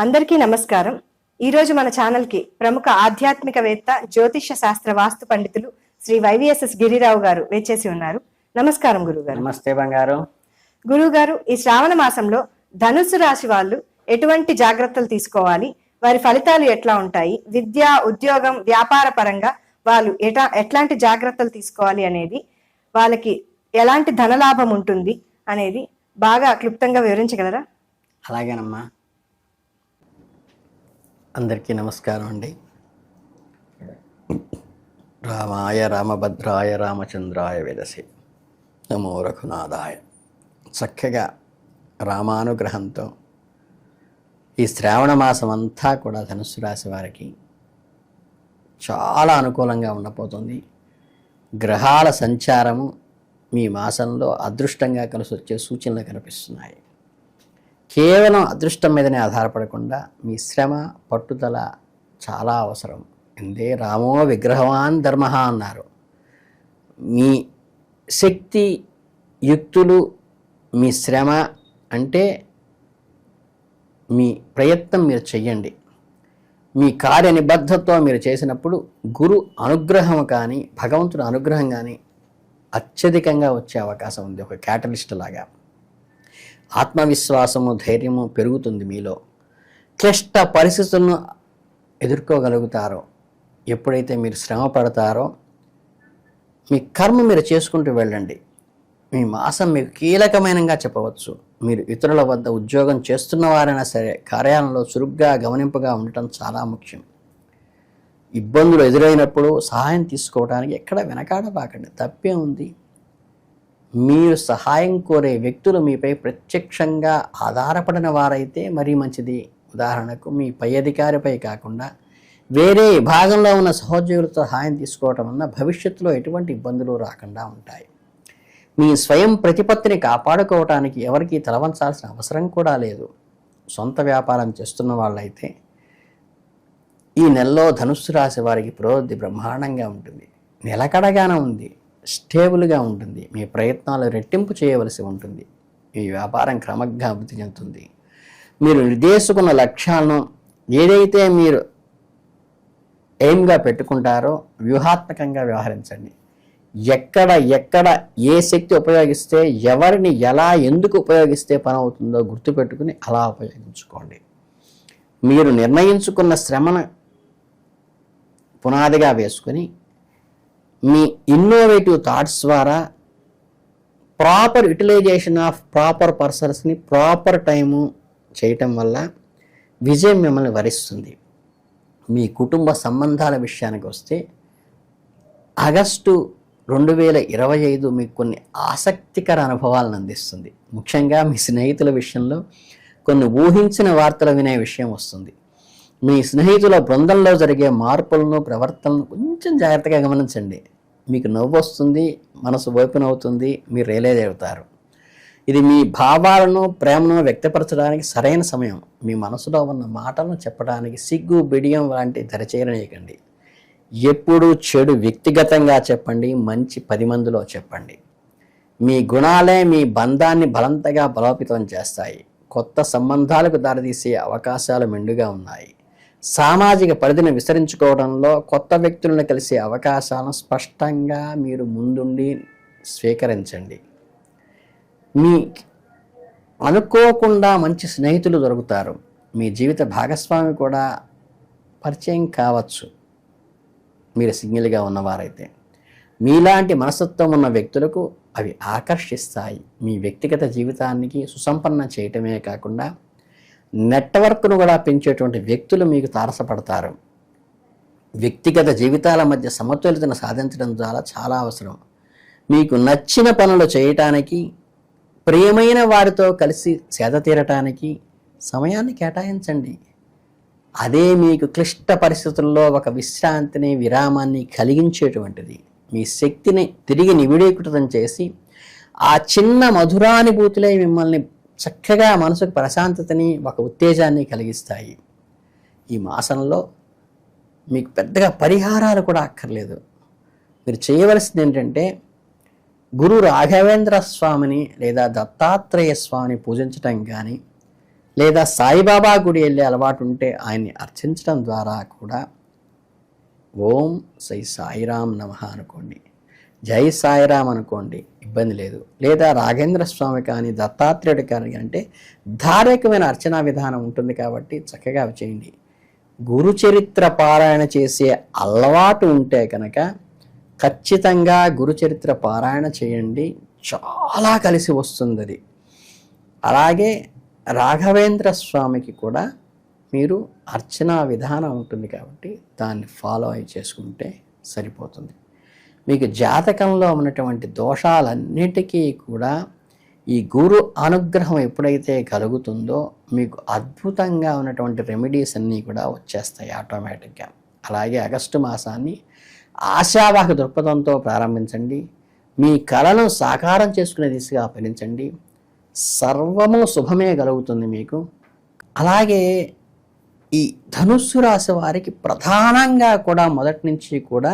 అందరికీ నమస్కారం. ఈరోజు మన ఛానల్కి ప్రముఖ ఆధ్యాత్మికవేత్త, జ్యోతిష్య శాస్త్ర వాస్తు పండితులు శ్రీ వైవిఎస్ఎస్ గిరిరావు గారు వేచేసి ఉన్నారు. నమస్కారం గురుగారు. నమస్తే బంగారు. గురుగారు, ఈ శ్రావణ మాసంలో ధనుస్సు రాశి వాళ్ళు ఎటువంటి జాగ్రత్తలు తీసుకోవాలి, వారి ఫలితాలు ఎట్లా ఉంటాయి, విద్య, ఉద్యోగం, వ్యాపార పరంగా వాళ్ళు ఎట్లాంటి జాగ్రత్తలు తీసుకోవాలి అనేది, వాళ్ళకి ఎలాంటి ధనలాభం ఉంటుంది అనేది బాగా క్లుప్తంగా వివరించగలరా? అలాగేనమ్మా. అందరికీ నమస్కారం అండి. రామాయ రామభద్రాయ రామచంద్రాయ వేదసే నమో రఘునాథాయ. చక్కగా రామానుగ్రహంతో ఈ శ్రావణ మాసం అంతా కూడా ధనుస్సు రాశి వారికి చాలా అనుకూలంగా ఉండబోతుంది. గ్రహాల సంచారము మీ మాసంలో అదృష్టంగా కలిసి వచ్చే సూచనలు కనిపిస్తున్నాయి. కేవలం అదృష్టం మీదనే ఆధారపడకుండా మీ శ్రమ, పట్టుదల చాలా అవసరం. ఎందే రామో విగ్రహవాన్ ధర్మ అన్నారు. మీ శక్తి, యుక్తులు, మీ శ్రమ అంటే మీ ప్రయత్నం మీరు చెయ్యండి. మీ కార్య నిబద్ధతతో మీరు చేసినప్పుడు గురు అనుగ్రహం కానీ, భగవంతుడి అనుగ్రహం కానీ అత్యధికంగా వచ్చే అవకాశం ఉంది. ఒక క్యాటలిస్ట్ లాగా ఆత్మవిశ్వాసము, ధైర్యము పెరుగుతుంది మీలో. క్లిష్ట పరిస్థితులను ఎదుర్కోగలుగుతారో, ఎప్పుడైతే మీరు శ్రమ పడతారో మీ కర్మ మీరు చేసుకుంటూ వెళ్ళండి. మీ మాసం మీకు కీలకమైనగా చెప్పవచ్చు. మీరు ఇతరుల వద్ద ఉద్యోగం చేస్తున్న వారైనా సరే కార్యాలయంలో చురుగ్గా, గమనింపుగా ఉండటం చాలా ముఖ్యం. ఇబ్బందులు ఎదురైనప్పుడు సహాయం తీసుకోవడానికి ఎక్కడ వెనకాడబాకండి. తప్పే ఉంది. మీరు సహాయం కోరే వ్యక్తులు మీపై ప్రత్యక్షంగా ఆధారపడిన వారైతే మరీ మంచిది. ఉదాహరణకు మీ పై అధికారిపై కాకుండా వేరే విభాగంలో ఉన్న సహోద్యోగులతో సహాయం తీసుకోవటం వల్ల భవిష్యత్తులో ఎటువంటి ఇబ్బందులు రాకుండా ఉంటాయి. మీ స్వయం ప్రతిపత్తిని కాపాడుకోవటానికి ఎవరికి తలవంచాల్సిన అవసరం కూడా లేదు. సొంత వ్యాపారం చేస్తున్న వాళ్ళైతే ఈ నెలలో ధనుస్సు రాశి వారికి పురోగతి బ్రహ్మాండంగా ఉంటుంది. నిలకడగానే ఉంది, స్టేబుల్గా ఉంటుంది. మీ ప్రయత్నాలు రెట్టింపు చేయవలసి ఉంటుంది. ఈ వ్యాపారం క్రమంగా అభివృద్ధి చెందుతుంది. మీరు నిర్దేశించుకున్న లక్ష్యాలను ఏదైతే మీరు ఎయిమ్గా పెట్టుకుంటారో వ్యూహాత్మకంగా వ్యవహరించండి. ఎక్కడ ఏ శక్తి ఉపయోగిస్తే, ఎవరిని ఎలా, ఎందుకు ఉపయోగిస్తే పని అవుతుందో గుర్తుపెట్టుకుని అలా ఉపయోగించుకోండి. మీరు నిర్ణయించుకున్న శ్రమను పునాదిగా వేసుకొని మీ ఇన్నోవేటివ్ థాట్స్ ద్వారా ప్రాపర్ యూటిలైజేషన్ ఆఫ్ ప్రాపర్ పర్సన్స్ని ప్రాపర్ టైము చేయటం వల్ల విజయం మిమ్మల్ని వరిస్తుంది. మీ కుటుంబ సంబంధాల విషయానికి వస్తే ఆగస్టు 2025 మీకు కొన్ని ఆసక్తికర అనుభవాలను అందిస్తుంది. ముఖ్యంగా మీ స్నేహితుల విషయంలో కొన్ని ఊహించిన వార్తలు వినే విషయం వస్తుంది. మీ స్నేహితుల బృందంలో జరిగే మార్పులను, ప్రవర్తనను కొంచెం జాగ్రత్తగా గమనించండి. మీకు నవ్వు వస్తుంది, మనసు ఓపెన్ మీరు రియలైజ్ అవుతారు. ఇది మీ భావాలను, ప్రేమను వ్యక్తపరచడానికి సరైన సమయం. మీ మనసులో ఉన్న మాటలను చెప్పడానికి సిగ్గు, బిడియం లాంటి దరిచేరనీయకండి. ఎప్పుడు చెడు వ్యక్తిగతంగా చెప్పండి, మంచి 10 మందిలో చెప్పండి. మీ గుణాలే మీ బంధాన్ని బలంతగా బలోపేతం చేస్తాయి. కొత్త సంబంధాలకు దారితీసే అవకాశాలు మెండుగా ఉన్నాయి. సామాజిక పరిధిని విస్తరించుకోవడంలో కొత్త వ్యక్తులను కలిసే అవకాశాలను స్పష్టంగా మీరు ముందుండి స్వీకరించండి. మీ అనుకోకుండా మంచి స్నేహితులు దొరుకుతారు. మీ జీవిత భాగస్వామి కూడా పరిచయం కావచ్చు మీరు సింగిల్గా ఉన్నవారైతే. మీలాంటి మనస్తత్వం ఉన్న వ్యక్తులకు అవి ఆకర్షిస్తాయి. మీ వ్యక్తిగత జీవితానికి సుసంపన్నం చేయటమే కాకుండా నెట్వర్క్ను కూడా పెంచేటువంటి వ్యక్తులు మీకు తారసపడతారు. వ్యక్తిగత జీవితాల మధ్య సమతుల్యతను సాధించడం ద్వారా చాలా అవసరం. మీకు నచ్చిన పనులు చేయటానికి, ప్రియమైన వారితో కలిసి సేద తీరటానికి సమయాన్ని కేటాయించండి. అదే మీకు క్లిష్ట పరిస్థితుల్లో ఒక విశ్రాంతిని, విరామాన్ని కలిగించేటువంటిది. మీ శక్తిని తిరిగి నివిడీకృతం చేసి ఆ చిన్న మధురానుభూతులే మిమ్మల్ని చక్కగా మనసుకు ప్రశాంతతని, ఒక ఉత్తేజాన్ని కలిగిస్తాయి. ఈ మాసంలో మీకు పెద్దగా పరిహారాలు కూడా అక్కర్లేదు. మీరు చేయవలసింది ఏంటంటే గురు రాఘవేంద్ర స్వామిని లేదా దత్తాత్రేయ స్వామిని పూజించటం కానీ, లేదా సాయిబాబా గుడి వెళ్ళే అలవాటు ఉంటే ఆయన్ని అర్చించడం ద్వారా కూడా ఓం శ్రీ సాయిరామ్ నమః అనుకోండి, జై సాయిరామ్ అనుకోండి, ఇబ్బంది లేదు. లేదా రాఘేంద్ర స్వామి కానీ దత్తాత్రేయుడు కానీ అంటే ధార్మికమైన అర్చనా విధానం ఉంటుంది కాబట్టి చక్కగా అవి చేయండి. గురు చరిత్ర పారాయణ చేసే అలవాటు ఉంటే కనుక ఖచ్చితంగా గురు చరిత్ర పారాయణ చేయండి, చాలా కలిసి వస్తుంది అది. అలాగే రాఘవేంద్ర స్వామికి కూడా మీరు అర్చనా విధానం ఉంటుంది కాబట్టి దాన్ని ఫాలో అయి చేసుకుంటే సరిపోతుంది. మీకు జాతకంలో ఉన్నటువంటి దోషాలన్నిటికీ కూడా ఈ గురు అనుగ్రహం ఎప్పుడైతే కలుగుతుందో మీకు అద్భుతంగా ఉన్నటువంటి రెమెడీస్ అన్నీ కూడా వచ్చేస్తాయి ఆటోమేటిక్గా. అలాగే ఆగస్టు మాసాన్ని ఆశావాహక దృక్పథంతో ప్రారంభించండి. మీ కళను సాకారం చేసుకునే దిశగా ఫలించండి. సర్వము శుభమే కలుగుతుంది మీకు. అలాగే ఈ ధనుస్సు రాశి వారికి ప్రధానంగా కూడా మొదటి నుంచి కూడా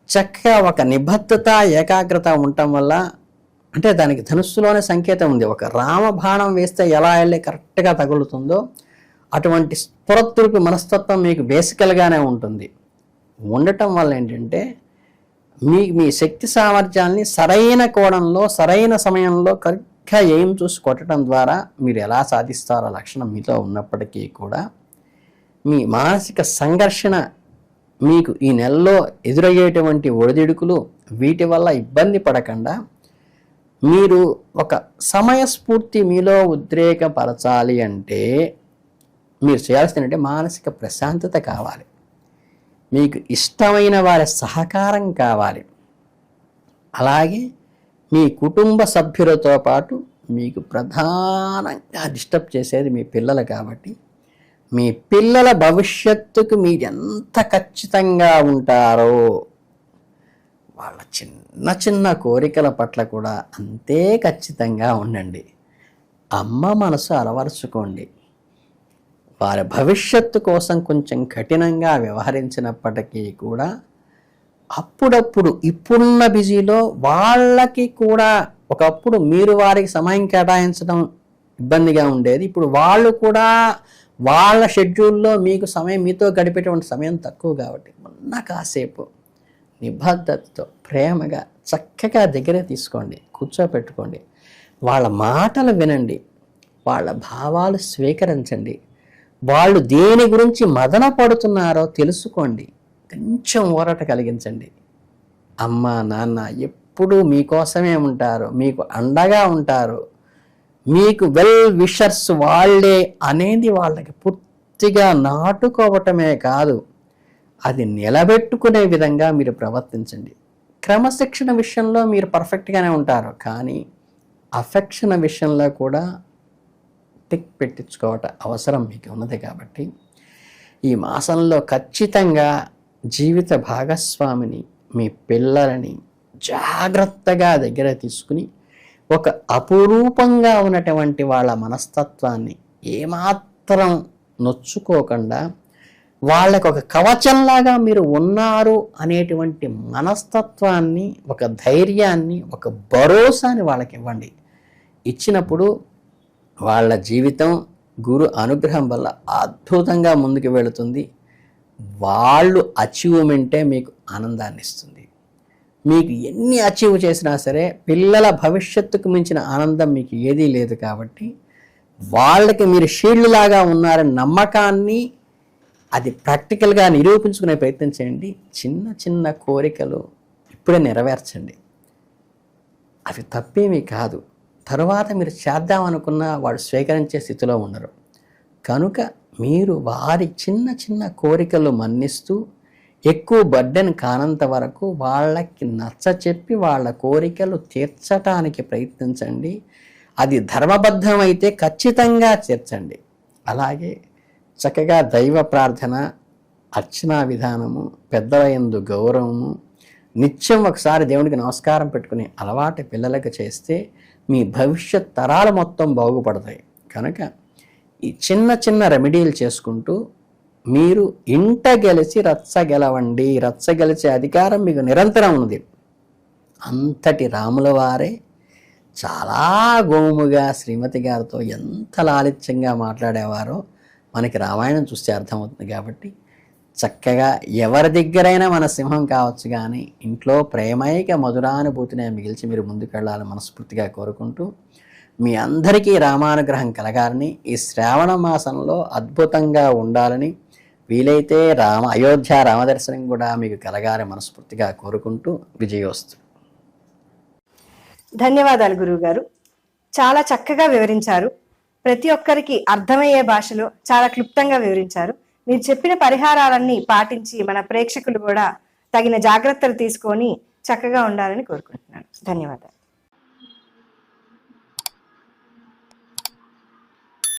చక్కగా ఒక నిబద్ధత, ఏకాగ్రత ఉండటం వల్ల, అంటే దానికి ధనుస్సులోనే సంకేతం ఉంది. ఒక రామబాణం వేస్తే ఎలా వెళ్ళి కరెక్ట్గా తగులుతుందో అటువంటి స్ఫురద్రూపి మనస్తత్వం మీకు బేసికల్గానే ఉంటుంది. ఉండటం వల్ల ఏంటంటే మీ శక్తి సామర్థ్యాల్ని సరైన కోణంలో సరైన సమయంలో కరెక్ట్గా ఏం చూసి కొట్టడం ద్వారా మీరు ఎలా సాధిస్తారో లక్షణం మీతో ఉన్నప్పటికీ కూడా మీ మానసిక సంఘర్షణ, మీకు ఈ నెలలో ఎదురయ్యేటువంటి ఒడిదుడుకులు, వీటి వల్ల ఇబ్బంది పడకుండా మీరు ఒక సమయస్ఫూర్తి మీలో ఉద్రేకపరచాలి అంటే మీరు చేయాల్సిందంటే మానసిక ప్రశాంతత కావాలి, మీకు ఇష్టమైన వారి సహకారం కావాలి. అలాగే మీ కుటుంబ సభ్యులతో పాటు మీకు ప్రధానంగా డిస్టర్బ్ చేసేది మీ పిల్లలు కాబట్టి మీ పిల్లల భవిష్యత్తుకు మీరు ఎంత ఖచ్చితంగా ఉంటారో వాళ్ళ చిన్న చిన్న కోరికల పట్ల కూడా అంతే ఖచ్చితంగా ఉండండి. అమ్మ మనసు అలవరుచుకోండి. వారి భవిష్యత్తు కోసం కొంచెం కఠినంగా వ్యవహరించినప్పటికీ కూడా అప్పుడప్పుడు ఇప్పుడున్న బిజీలో వాళ్ళకి కూడా, ఒకప్పుడు మీరు వారికి సమయం కేటాయించడం ఇబ్బందిగా ఉండేది, ఇప్పుడు వాళ్ళు కూడా వాళ్ళ షెడ్యూల్లో మీకు సమయం, మీతో గడిపేటువంటి సమయం తక్కువ కాబట్టి మొన్న కాసేపు నిబద్ధతతో ప్రేమగా చక్కగా దగ్గరే తీసుకోండి, కూర్చోపెట్టుకోండి, వాళ్ళ మాటలు వినండి, వాళ్ళ భావాలు స్వీకరించండి, వాళ్ళు దేని గురించి మదన పడుతున్నారో తెలుసుకోండి, కొంచెం ఊరట కలిగించండి. అమ్మ నాన్న ఎప్పుడూ మీకోసమే ఉంటారు, మీకు అండగా ఉంటారు, మీకు వెల్ విషర్స్ వాళ్ళే అనేది వాళ్ళకి పూర్తిగా నాటుకోవటమే కాదు, అది నిలబెట్టుకునే విధంగా మీరు ప్రవర్తించండి. క్రమశిక్షణ విషయంలో మీరు పర్ఫెక్ట్గానే ఉంటారు, కానీ అఫెక్షన్ విషయంలో కూడా టిక్ పెట్టించుకోవటం అవసరం మీకు ఉన్నది. కాబట్టి ఈ మాసంలో ఖచ్చితంగా జీవిత భాగస్వామిని, మీ పిల్లలని జాగ్రత్తగా దగ్గర తీసుకుని ఒక అపురూపంగా ఉన్నటువంటి వాళ్ళ మనస్తత్వాన్ని ఏమాత్రం నొచ్చుకోకుండా వాళ్ళకు ఒక కవచంలాగా మీరు ఉన్నారు అనేటువంటి మనస్తత్వాన్ని, ఒక ధైర్యాన్ని, ఒక భరోసాని వాళ్ళకి ఇవ్వండి. ఇచ్చినప్పుడు వాళ్ళ జీవితం గురు అనుగ్రహం వల్ల అద్భుతంగా ముందుకు వెళుతుంది. వాళ్ళు అచీవ్మెంటే మీకు ఆనందాన్ని ఇస్తుంది. మీకు ఎన్ని అచీవ్ చేసినా సరే పిల్లల భవిష్యత్తుకు మించిన ఆనందం మీకు ఏదీ లేదు. కాబట్టి వాళ్ళకి మీరు షీల్డ్ లాగా ఉన్నారని నమ్మకాన్ని అది ప్రాక్టికల్గా నిరూపించుకునే ప్రయత్నం చేయండి. చిన్న చిన్న కోరికలు ఇప్పుడే నెరవేర్చండి, అవి తప్పేమీ కాదు. తరువాత మీరు చేద్దామనుకున్నా వాడు స్వీకరించే స్థితిలో ఉండరు. కనుక మీరు వారి చిన్న చిన్న కోరికలు మన్నిస్తూ ఎక్కువ బర్డెన్ కానంత వరకు వాళ్ళకి నచ్చచెప్పి వాళ్ళ కోరికలు తీర్చటానికి ప్రయత్నించండి. అది ధర్మబద్ధమైతే ఖచ్చితంగా తీర్చండి. అలాగే చక్కగా దైవ ప్రార్థన, అర్చనా విధానము, పెద్దల యందు గౌరవము, నిత్యం ఒకసారి దేవుడికి నమస్కారం పెట్టుకునే అలవాటు పిల్లలకు చేస్తే మీ భవిష్యత్ తరాలు మొత్తం బాగుపడతాయి. కనుక ఈ చిన్న చిన్న రెమెడీలు చేసుకుంటూ మీరు ఇంట గెలిచి రచ్చ గెలవండి. రచ్చ గెలిచే అధికారం మీకు నిరంతరం ఉన్నది. అంతటి రాముల వారే చాలా గోముగా శ్రీమతి గారితో ఎంత లాలిత్యంగా మాట్లాడేవారో మనకి రామాయణం చూస్తే అర్థమవుతుంది. కాబట్టి చక్కగా ఎవరి దగ్గరైనా మన సింహం కావచ్చు, కానీ ఇంట్లో ప్రేమైక మధురానుభూతిని మిగిల్చి మీరు ముందుకెళ్ళాలని మనస్ఫూర్తిగా కోరుకుంటూ, మీ అందరికీ రామానుగ్రహం కలగాలని, ఈ శ్రావణ మాసంలో అద్భుతంగా ఉండాలని, వీలైతే అయోధ్య రామదర్శనం కూడా మీకు కలగాలని మనస్ఫూర్తిగా కోరుకుంటూ విజయోస్తు. ధన్యవాదాలు గురువు గారు. చాలా చక్కగా వివరించారు. ప్రతి ఒక్కరికి అర్థమయ్యే భాషలో చాలా క్లుప్తంగా వివరించారు. మీరు చెప్పిన పరిహారాలన్నీ పాటించి మన ప్రేక్షకులు కూడా తగిన జాగ్రత్తలు తీసుకొని చక్కగా ఉండాలని కోరుకుంటున్నాను. ధన్యవాదాలు.